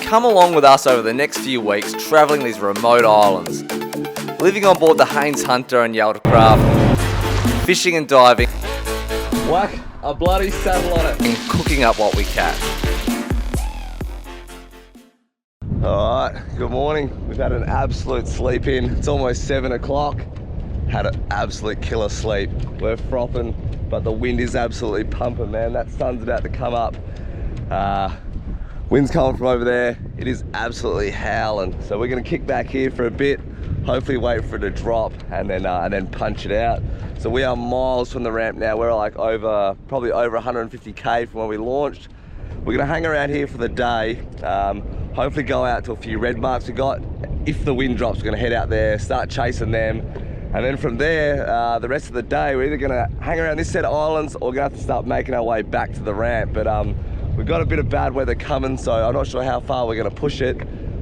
come along with us over the next few weeks travelling these remote islands, living on board the Haines Hunter and Yaltacraft, fishing and diving, Whack a bloody saddle on it. and cooking up what we catch. Alright, good morning. We've had an absolute sleep in. It's almost 7 o'clock. Had an absolute killer sleep. We're frothing, but the wind is absolutely pumping, man. That sun's about to come up. Wind's coming from over there. It is absolutely howling. So we're gonna kick back here for a bit, hopefully wait for it to drop and then punch it out. So we are miles from the ramp now. We're like probably over 150K from where we launched. We're gonna hang around here for the day. Hopefully go out to a few red marks we got. If the wind drops, we're gonna head out there, start chasing them. And then from there, the rest of the day, we're either gonna hang around this set of islands or we're gonna have to start making our way back to the ramp. But we've got a bit of bad weather coming, so I'm not sure how far we're gonna push it.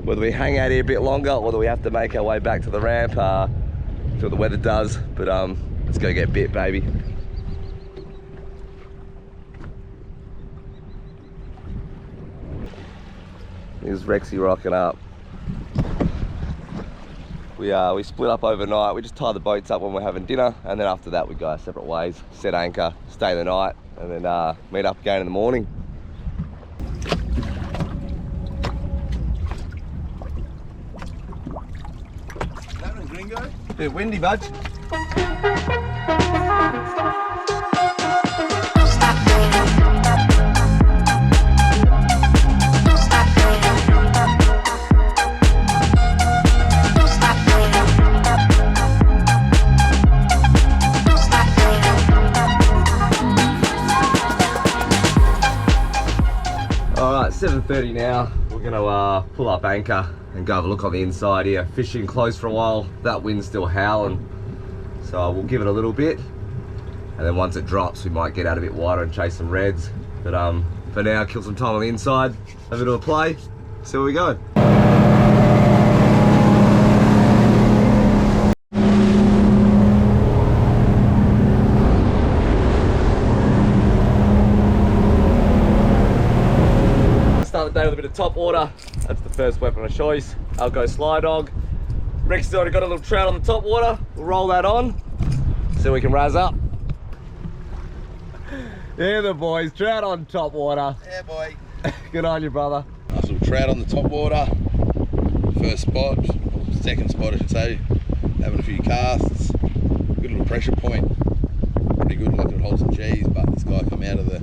Whether we hang out here a bit longer or whether we have to make our way back to the ramp, see what the weather does. But let's go get bit, baby. Here's Rexy rocking up. We split up overnight. We just tie the boats up when we're having dinner, and then after that we go our separate ways, set anchor, stay the night, and then meet up again in the morning. Happening, Gringo? Bit windy, bud. Alright, 7:30 now. We're gonna pull up anchor and go have a look on the inside here. Fishing closed for a while. That wind's still howling, so we'll give it a little bit, and then once it drops we might get out a bit wider and chase some reds. But for now, kill some time on the inside, have a bit of a play, see where we go. Start the day with a bit of top water. That's the first weapon of choice. I'll go sly dog. Rex's already got a little trout on the top water. We'll roll that on so we can rise up. Yeah, the boys, trout on top water. Yeah, boy. Good on you, brother. Nice little trout on the top water. First spot, second spot I should say. Having a few casts. Good little pressure point. Pretty good looking, hold some G's, but this guy come out of the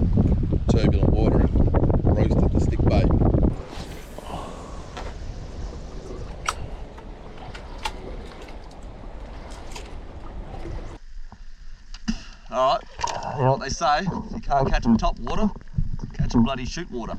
turbulent water and roasted the stick bait. Alright, you know what they say, if you can't catch them top water, catch them bloody shoot water.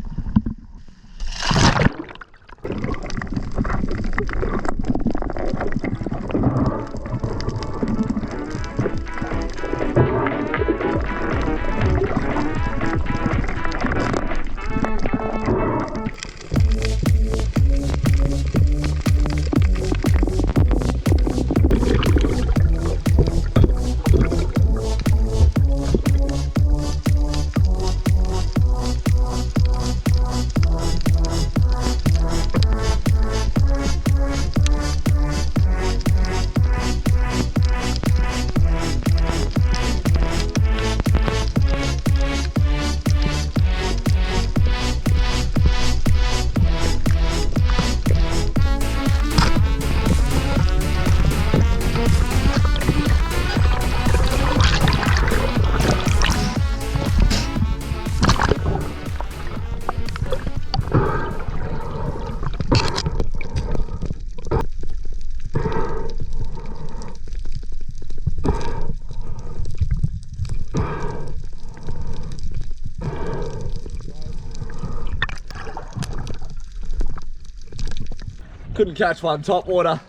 Couldn't catch one top water.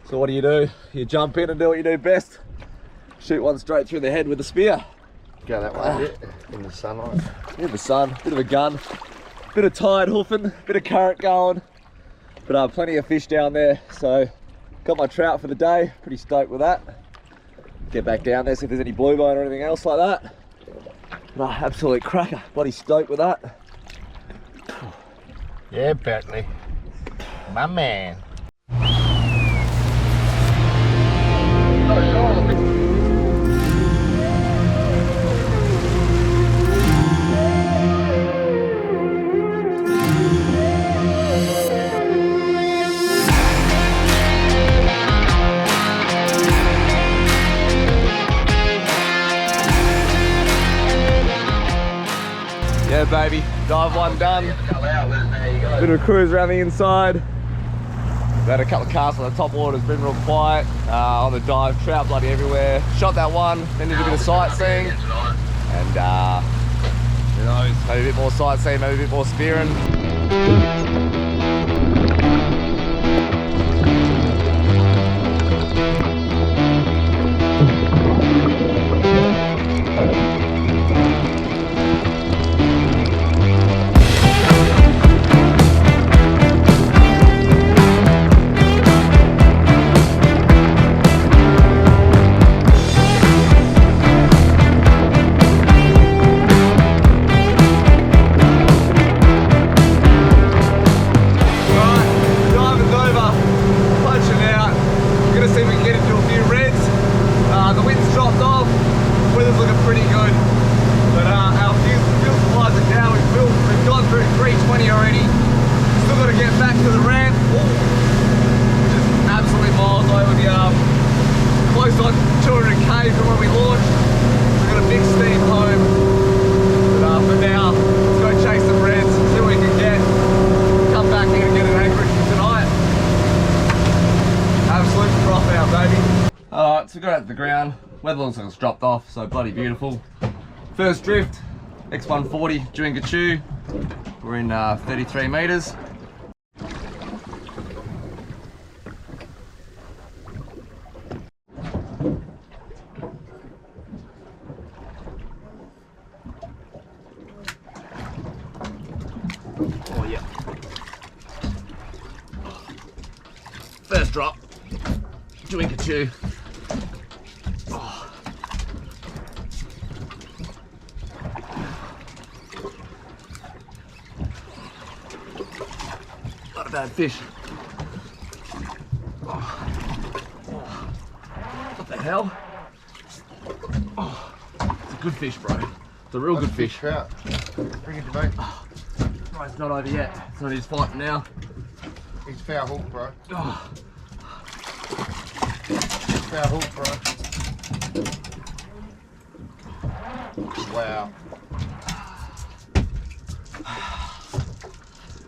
So what do? You jump in and do what you do best. Shoot one straight through the head with a spear. Go that way a bit in the sunlight. In the sun, bit of a gun, bit of tide hoofing, bit of current going. But plenty of fish down there. So got my trout for the day. Pretty stoked with that. Get back down there, see if there's any blue bone or anything else like that. But absolute cracker. Bloody stoked with that. Yeah, Berkeley. My man. Yeah, baby, dive one done. Bit of a cruise around the inside. We had a couple of casts on the top water, it's been real quiet. On the dive, trout bloody everywhere. Shot that one, then did a bit of sightseeing. And who knows, maybe a bit more sightseeing, maybe a bit more spearing. Alright, so we got out to the ground. Weather looks like it's dropped off, so bloody beautiful. First drift, X140, Jigging. We're in 33 meters. Oh yeah. First drop, Jigging. Not a bad fish. What the hell? Oh, it's a good fish, bro. It's a real good fish. Trout. Bring it to me. Bro, it's not over yet. It's not his fighting now. He's foul hook, bro. Oh. Foul hook, bro. Wow.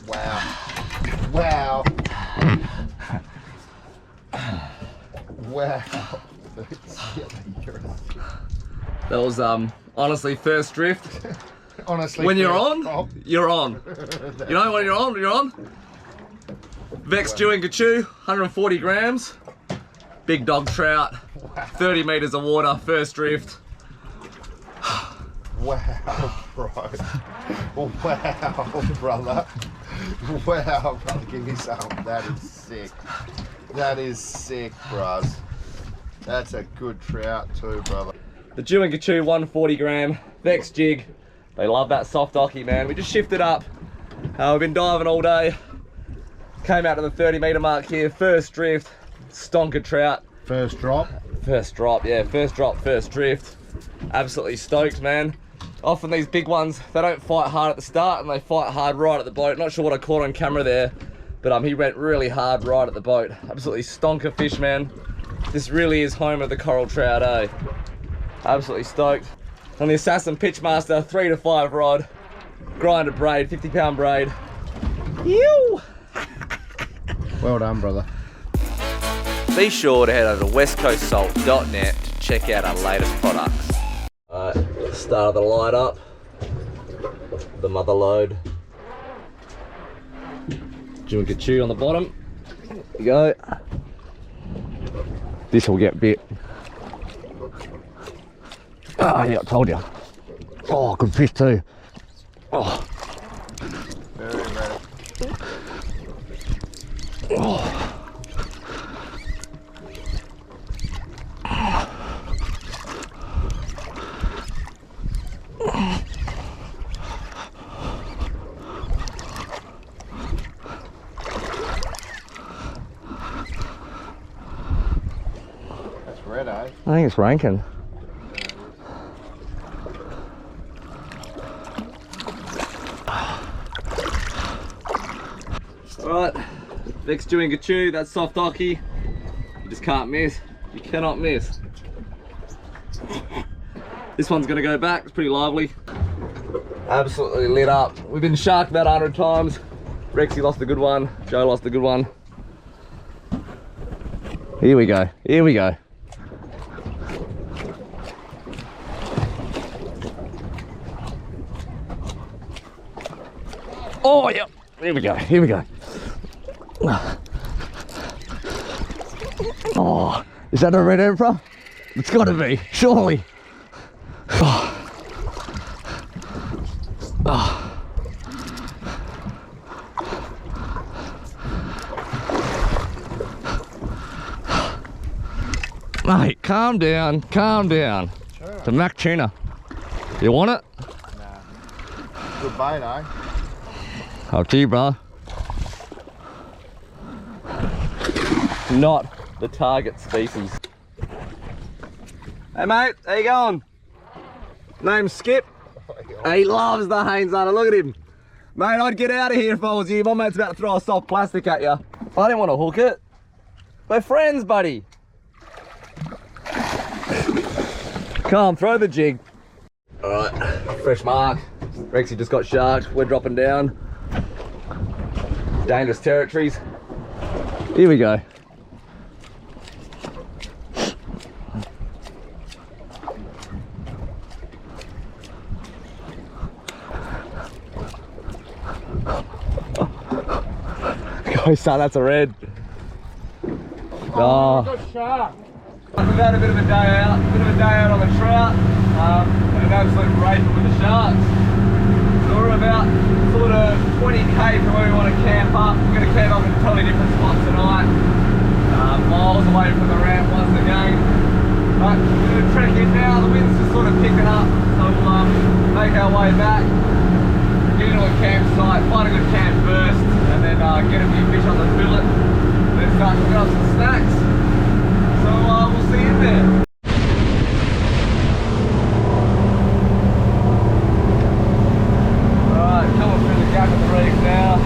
Wow. Wow. Wow. That was honestly first drift. Honestly, When you're first on, drop. you're on. You know when you're on, you're on. Vex Jigging, 140 grams. Big dog trout. 30 meters of water, first drift. Wow, bro. Wow, brother. Wow, brother, give me some. That is sick. That is sick, bros. That's a good trout too, brother. The Jigging 140 gram, Vex jig. They love that soft ocky, man. We just shifted up. We've been diving all day. Came out to the 30 meter mark here, first drift, stonker trout. First drop. First drop, yeah, first drop, first drift. Absolutely stoked, man. Often these big ones, they don't fight hard at the start and they fight hard right at the boat. Not sure what I caught on camera there, but he went really hard right at the boat. Absolutely stonker fish, man. This really is home of the coral trout, eh? Absolutely stoked. On the Assassin Pitchmaster 3 to 5 rod, grinded braid, 50-pound braid. Ew! Well done, brother. Be sure to head over to westcoastsalt.net to check out our latest products. Alright, started the light up, the mother load. Jigging on the bottom. There you go. This will get bit. Oh yeah, I told you. Oh, good fish too. Oh. Very ready. Oh. red, eh? I think it's ranking. Alright, next doing Gachu, that's soft hockey. You just can't miss. You cannot miss. This one's gonna go back, it's pretty lively. Absolutely lit up. We've been sharked about 100 times. Rexy lost a good one, Joe lost a good one. Here we go, here we go. Oh, yeah, here we go, here we go. Oh, is that a red emperor? It's gotta be, surely. Oh. Oh. Mate, calm down, calm down. Sure. It's a Mac tuna. You want it? Nah. Good bait, eh? Up to you, bro. Not the target species. Hey mate, how you going? Name's Skip. He loves the Haines Hunter, look at him. Mate, I'd get out of here if I was you. My mate's about to throw a soft plastic at you. I didn't want to hook it. We're friends, buddy. Come, throw the jig. Alright, fresh mark. Rexy just got sharked. We're dropping down. Dangerous territories. Here we go. Go son, that's a red. Oh. We've had a bit of a day out, on the trout, and an absolute raper with the sharks. So we're about sort of 20k from where we want to camp up. We're going to camp up in a totally different spot tonight, miles away from the ramp once again. But we're going to trek in now. The wind's just sort of picking up, so we'll make our way back, get into a campsite, find a good camp first, and then get a few fish on the fillet, then start cooking up some snacks. So we'll see you in there. Alright, coming through the gap of the reef now.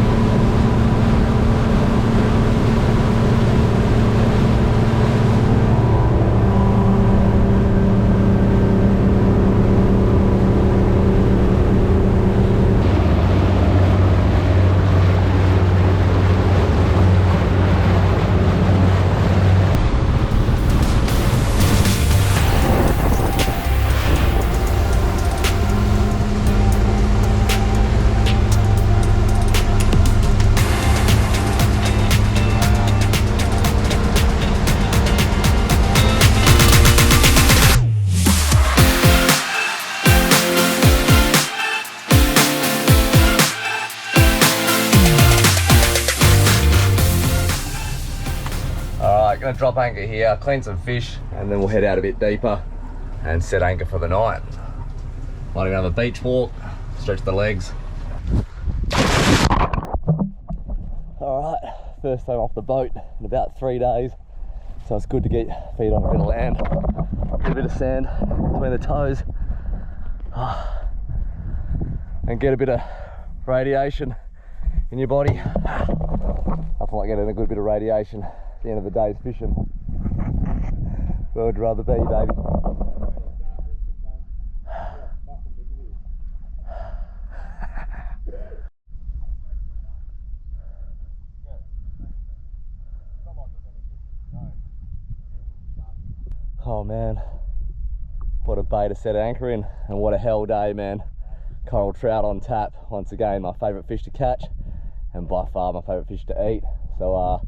Gonna drop anchor here, clean some fish, and then we'll head out a bit deeper and set anchor for the night. Might even have a beach walk, stretch the legs. Alright, first time off the boat in about 3 days, so it's good to get feet on a bit of land, get a bit of sand between the toes, and get a bit of radiation in your body. Nothing like getting a good bit of radiation at the end of the day's fishing. Where would you rather be, baby? Oh man, what a bay to set anchor in, and what a hell day, man. Coral trout on tap, once again my favourite fish to catch, and by far my favourite fish to eat. So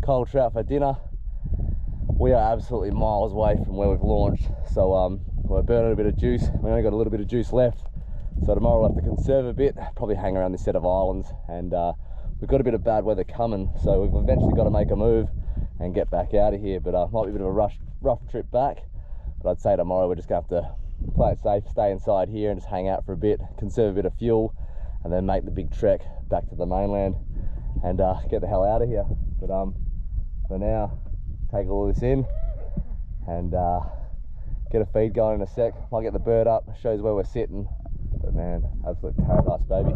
coral trout for dinner. We are absolutely miles away from where we've launched, so we're burning a bit of juice. We only got a little bit of juice left, so tomorrow we'll have to conserve a bit, probably hang around this set of islands, and we've got a bit of bad weather coming, so we've eventually got to make a move and get back out of here. But might be a bit of a rough trip back, but I'd say tomorrow we're just gonna have to play it safe, stay inside here and just hang out for a bit, conserve a bit of fuel, and then make the big trek back to the mainland and get the hell out of here. But for now, take all this in and get a feed going in a sec. Might get the bird up, shows where we're sitting. But man, absolute paradise, baby.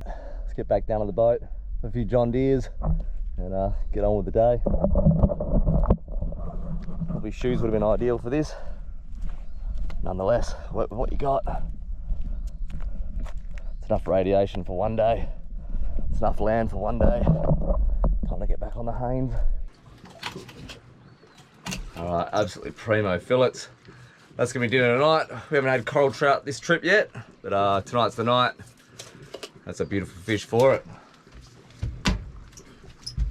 Let's get back down to the boat, a few John Deeres, and get on with the day. Probably shoes would have been ideal for this. Nonetheless, what you got? It's enough radiation for one day. It's enough land for one day. Time to get back on the Haines. Alright, absolutely primo fillets. That's gonna be dinner tonight. We haven't had coral trout this trip yet, but tonight's the night. That's a beautiful fish for it.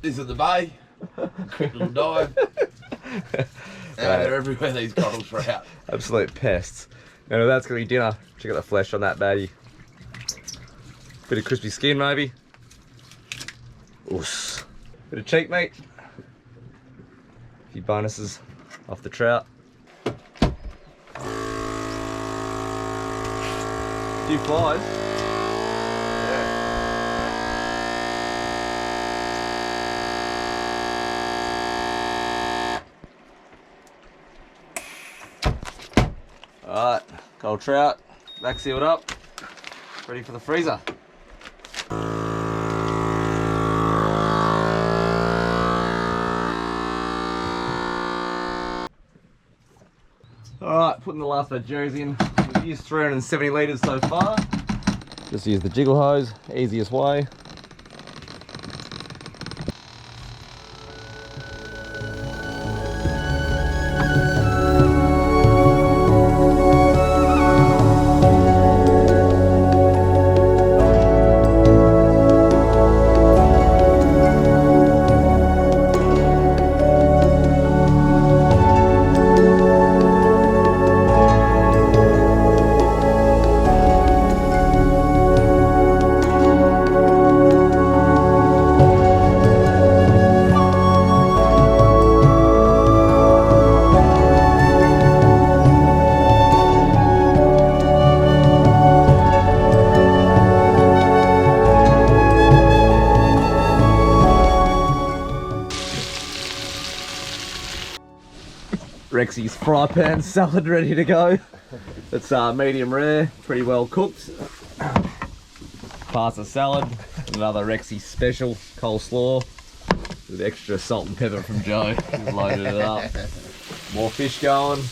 This is the bay. Quick little dive. They're everywhere, these coral trout. Absolute pests. Now that's gonna be dinner. Check out the flesh on that baddie. Bit of crispy skin maybe. Oos. Bit of cheek meat. A few bonuses off the trout. A few flies. Alright, cold trout, back sealed up, ready for the freezer. Alright, putting the last bit of jerrys in. We've used 370 litres so far. Just use the jiggle hose, easiest way. Rexy's fry pan salad ready to go. It's medium rare, pretty well cooked. Pasta salad, another Rexy special coleslaw with extra salt and pepper from Joe. Just loaded it up. More fish going.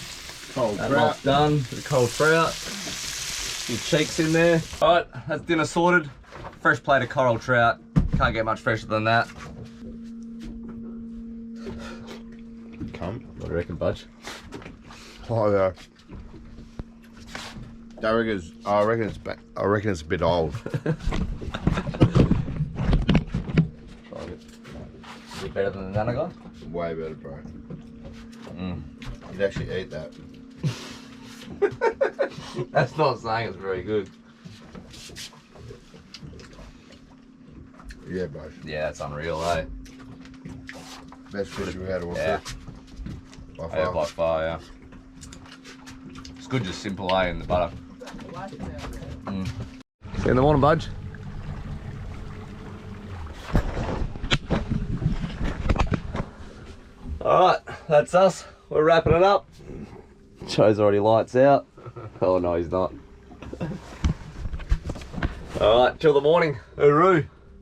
Cold That trout. lot's done. Bit of cold trout. Few cheeks in there. Alright, that's dinner sorted. Fresh plate of coral trout. Can't get much fresher than that. Come. What do you reckon, Budge? Oh yeah. I reckon it's a bit old. Is it better than the Nana guy? Way better, bro. Mm. You'd actually eat that. That's not saying it's very good. Yeah, bro. Yeah, it's unreal, eh? Best fish we had all Yeah. trip. By Yeah, far. by far, yeah. It's good, just simple, eh, in the butter. Mm. See you in the morning, Budge. Alright, that's us. We're wrapping it up. Joe's already lights out. Oh no, he's not. Alright, till the morning. Hooroo.